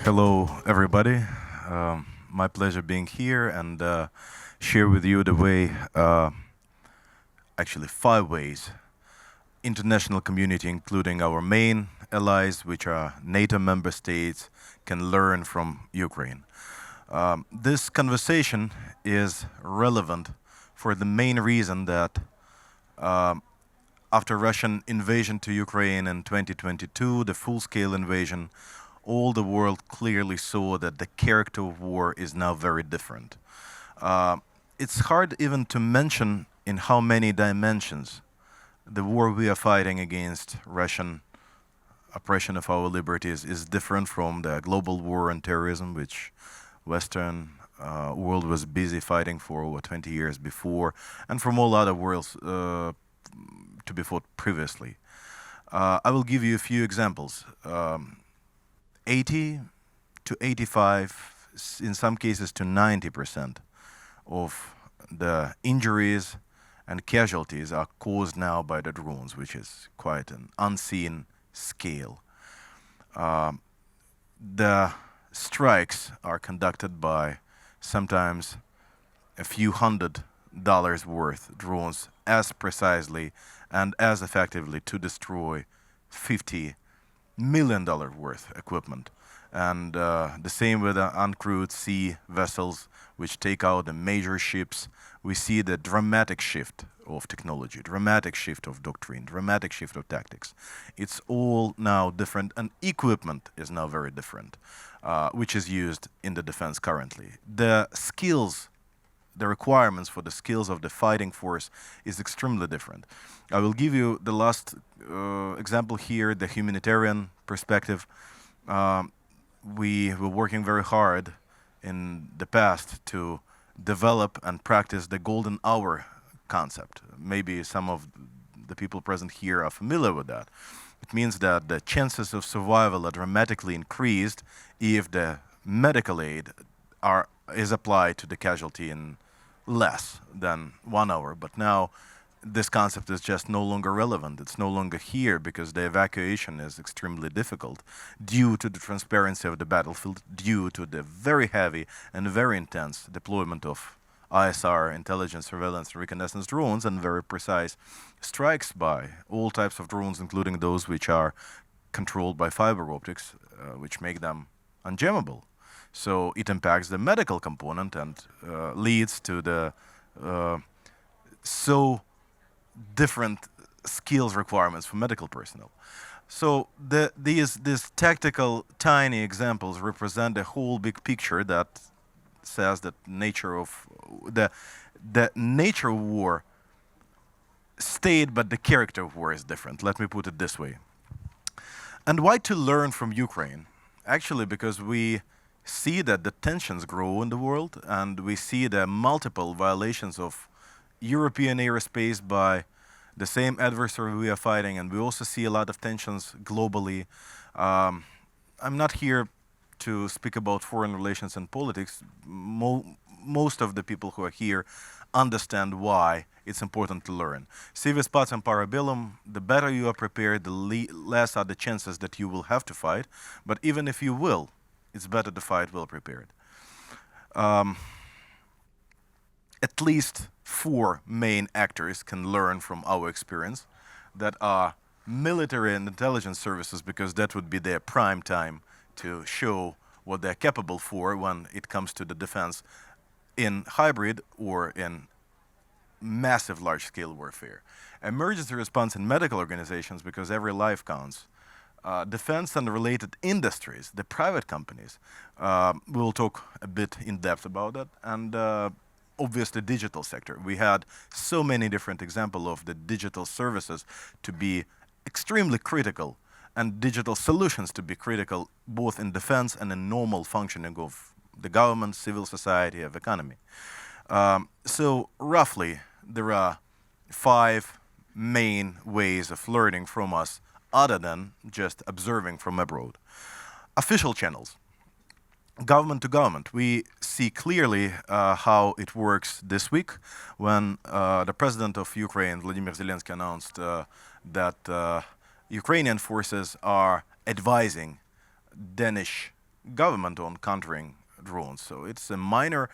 Hello, everybody. My pleasure being here and share with you the way, actually 5 ways, international community, including our main allies, which are NATO member states, can learn from Ukraine. This conversation is relevant for the main reason that after Russian invasion to Ukraine in 2022, the full-scale invasion, all the world clearly saw that the character of war is now very different. Uh, it's hard even to mention in how many dimensions the war we are fighting against Russian oppression of our liberties is different from the global war on terrorism, which Western world was busy fighting for over 20 years before, and from all other worlds to be fought previously. I will give you a few examples. 80 to 85, in some cases to 90% of the injuries and casualties are caused now by the drones, which is quite an unseen scale. The strikes are conducted by sometimes a few $100 worth drones as precisely and as effectively to destroy $50 million worth equipment. And the same with the uncrewed sea vessels, which take out the major ships. We see the dramatic shift of technology, dramatic shift of doctrine, dramatic shift of tactics. It's all now different, and equipment is now very different, which is used in the defense currently. The skills, the requirements for the skills of the fighting force is extremely different. I will give you the last example here, the humanitarian perspective. We were working very hard in the past to develop and practice the golden hour concept. Maybe some of the people present here are familiar with that. It means that the chances of survival are dramatically increased if the medical aid is applied to the casualty in less than 1 hour. But now this concept is just no longer relevant. It's no longer here because the evacuation is extremely difficult due to the transparency of the battlefield, due to the very heavy and very intense deployment of ISR, intelligence, surveillance, reconnaissance drones, and very precise strikes by all types of drones, including those which are controlled by fiber optics, which make them unjammable. So it impacts the medical component and leads to the so different skills requirements for medical personnel. So these tactical tiny examples represent a whole big picture that says that the nature of war stayed, but the character of war is different. Let me put it this way. And why to learn from Ukraine? Actually, because we see that the tensions grow in the world, and we see the multiple violations of European airspace by the same adversary we are fighting, and we also see a lot of tensions globally. I'm not here to speak about foreign relations and politics. Most of the people who are here understand why it's important to learn. Civis pacem parabellum, the better you are prepared, the less are the chances that you will have to fight. But even if you will, it's better to fight well prepared. At least 4 main actors can learn from our experience that are military and intelligence services, because that would be their prime time to show what they're capable for when it comes to the defense in hybrid or in massive large-scale warfare. Emergency response and medical organizations, because every life counts. Defense and related industries, the private companies. We'll talk a bit in depth about that. And obviously digital sector. We had so many different examples of the digital services to be extremely critical and digital solutions to be critical both in defense and in normal functioning of the government, civil society, of economy. So roughly, there are 5 main ways of learning from us other than just observing from abroad. Official channels. Government to government. We see clearly how it works this week when the president of Ukraine, Vladimir Zelensky, announced that Ukrainian forces are advising Danish government on countering drones. So it's a minor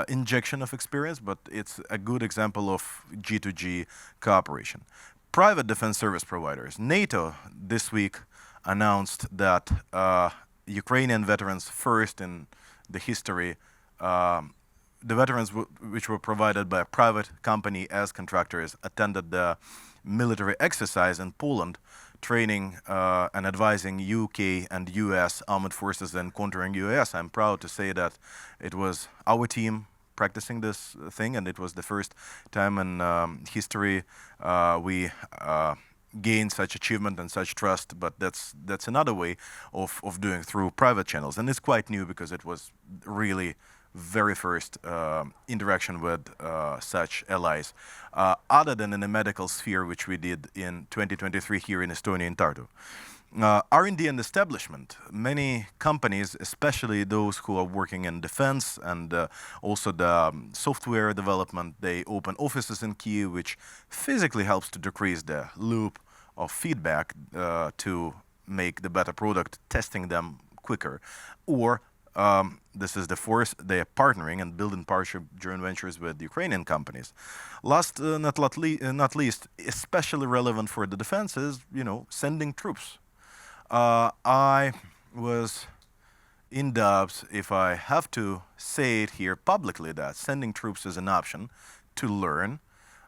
injection of experience, but it's a good example of G2G cooperation. Private defense service providers. NATO this week announced that Ukrainian veterans first in the history, the veterans which were provided by a private company as contractors attended the military exercise in Poland, training and advising UK and US armed forces in countering US. I'm proud to say that it was our team practicing this thing, and it was the first time in history we gain such achievement and such trust, but that's another way of doing through private channels, and it's quite new because it was really very first interaction with such allies, other than in the medical sphere, which we did in 2023 here in Estonia in Tartu. R&D and establishment. Many companies, especially those who are working in defense and also the software development, they open offices in Kyiv, which physically helps to decrease the loop of feedback to make the better product, testing them quicker. Or this is the force they are partnering and building partnership joint ventures with Ukrainian companies. Last, not least, especially relevant for the defense is, sending troops. I was in doubts if I have to say it here publicly that sending troops is an option to learn,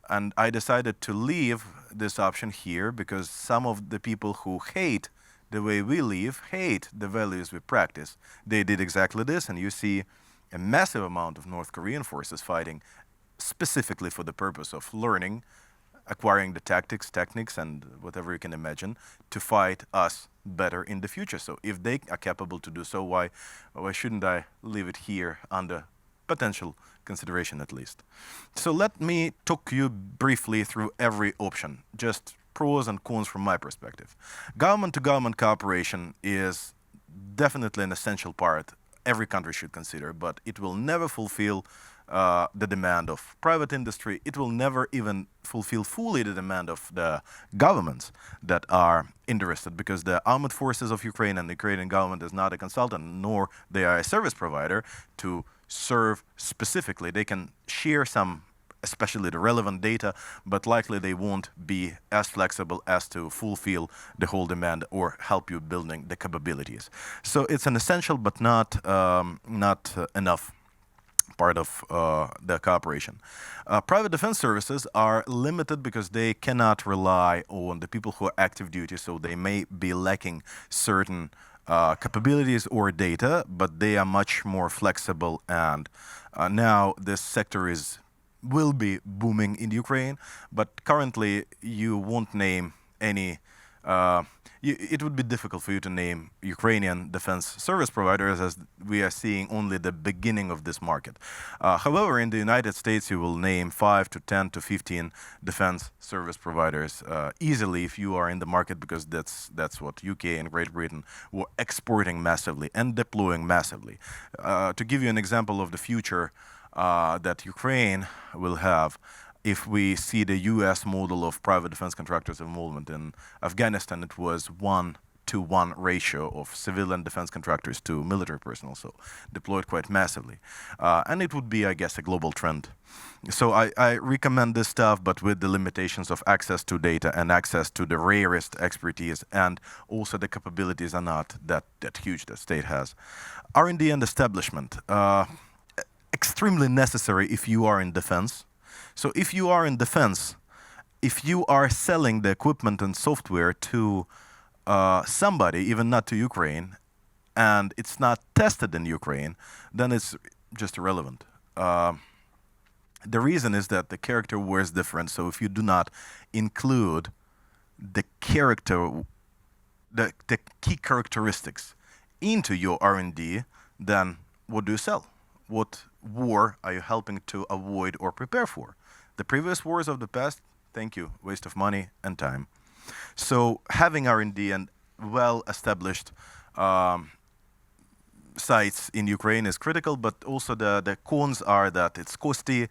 and I decided to leave this option here because some of the people who hate the way we live, hate the values we practice. They did exactly this, and you see a massive amount of North Korean forces fighting specifically for the purpose of learning, acquiring the techniques, and whatever you can imagine to fight us better in the future. So if they are capable to do so, why shouldn't I leave it here under potential consideration at least? So let me talk you briefly through every option, just pros and cons from my perspective. Government-to-government cooperation is definitely an essential part every country should consider, but it will never fulfill the demand of private industry. It will never even fulfill fully the demand of the governments that are interested, because the armed forces of Ukraine and the Ukrainian government is not a consultant, nor they are a service provider to serve specifically. They can share some, especially the relevant data, but likely they won't be as flexible as to fulfill the whole demand or help you building the capabilities. So it's an essential but not enough part of the cooperation. Private defense services are limited because they cannot rely on the people who are active duty, so they may be lacking certain capabilities or data, but they are much more flexible, and now this sector will be booming in Ukraine, but currently you won't name any it would be difficult for you to name Ukrainian defense service providers, as we are seeing only the beginning of this market. However, in the United States, you will name 5 to 10 to 15 defense service providers easily if you are in the market, because that's what UK and Great Britain were exporting massively and deploying massively. To give you an example of the future that Ukraine will have, if we see the US model of private defense contractors involvement in Afghanistan, it was 1-to-1 ratio of civilian defense contractors to military personnel, so deployed quite massively. And it would be, I guess, a global trend. So I recommend this stuff, but with the limitations of access to data and access to the rarest expertise, and also the capabilities are not that huge that state has. R&D and establishment, extremely necessary if you are in defense. So if you are in defense, if you are selling the equipment and software to somebody, even not to Ukraine, and it's not tested in Ukraine, then it's just irrelevant. The reason is that the character war is different. So if you do not include the key characteristics into your R&D, then what do you sell? What war are you helping to avoid or prepare for? The previous wars of the past, thank you, waste of money and time. So having R&D and well-established sites in Ukraine is critical, but also the cons are that it's costly.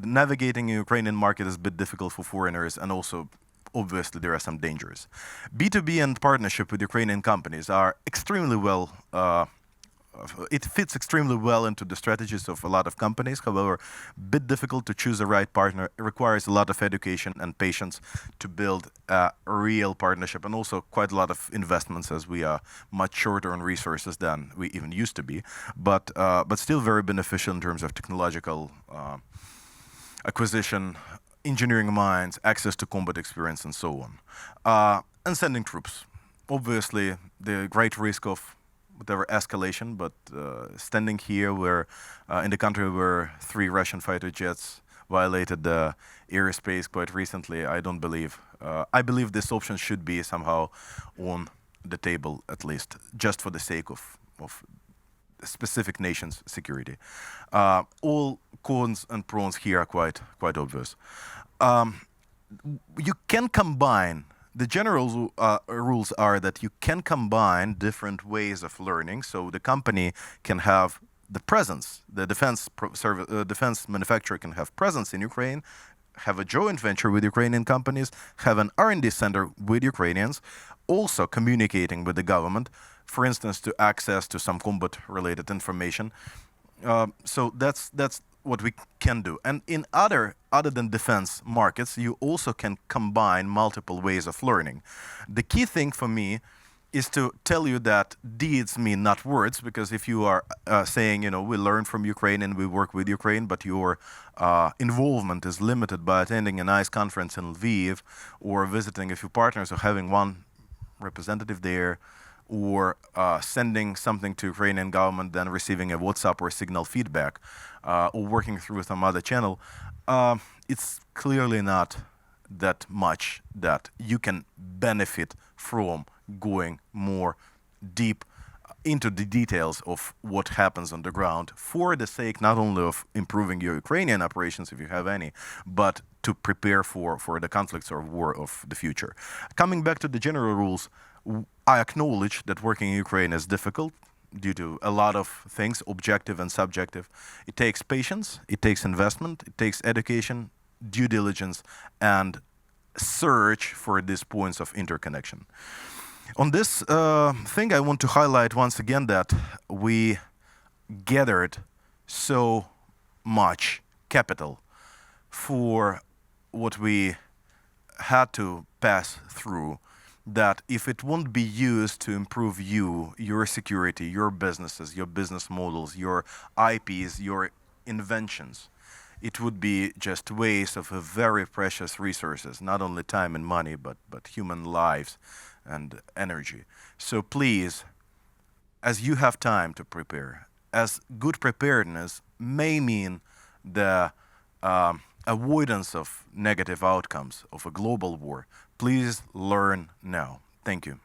Navigating a Ukrainian market is a bit difficult for foreigners, and also obviously there are some dangers. B2B and partnership with Ukrainian companies are extremely well it fits extremely well into the strategies of a lot of companies. However, bit difficult to choose the right partner. It requires a lot of education and patience to build a real partnership, and also quite a lot of investments, as we are much shorter on resources than we even used to be. But still very beneficial in terms of technological acquisition, engineering minds, access to combat experience, and so on. And sending troops. Obviously, the great risk of whatever escalation, but standing here where, in the country where 3 Russian fighter jets violated the airspace quite recently, I don't believe. I believe this option should be somehow on the table, at least, just for the sake of specific nation's security. All cons and pros here are quite obvious. You can combine. The general rules are that you can combine different ways of learning. So the company can have the presence, the defense manufacturer can have presence in Ukraine, have a joint venture with Ukrainian companies, have an R&D center with Ukrainians, also communicating with the government, for instance, to access to some combat-related information. So that's what we can do. And in other than defense markets, you also can combine multiple ways of learning. The key thing for me is to tell you that deeds mean not words, because if you are saying, we learn from Ukraine and we work with Ukraine, but your involvement is limited by attending a nice conference in Lviv or visiting a few partners or having one representative there, or sending something to Ukrainian government, then receiving a WhatsApp or Signal feedback, or working through some other channel, it's clearly not that much that you can benefit from going more deep into the details of what happens on the ground for the sake not only of improving your Ukrainian operations, if you have any, but to prepare for the conflicts or war of the future. Coming back to the general rules, I acknowledge that working in Ukraine is difficult due to a lot of things, objective and subjective. It takes patience, it takes investment, it takes education, due diligence, and search for these points of interconnection. On this thing, I want to highlight once again that we gathered so much capital for what we had to pass through, that if it won't be used to improve your security, your businesses, your business models, your IPs, your inventions, it would be just waste of a very precious resources, not only time and money, but human lives and energy. So please, as you have time to prepare, as good preparedness may mean the avoidance of negative outcomes of a global war, please learn now. Thank you.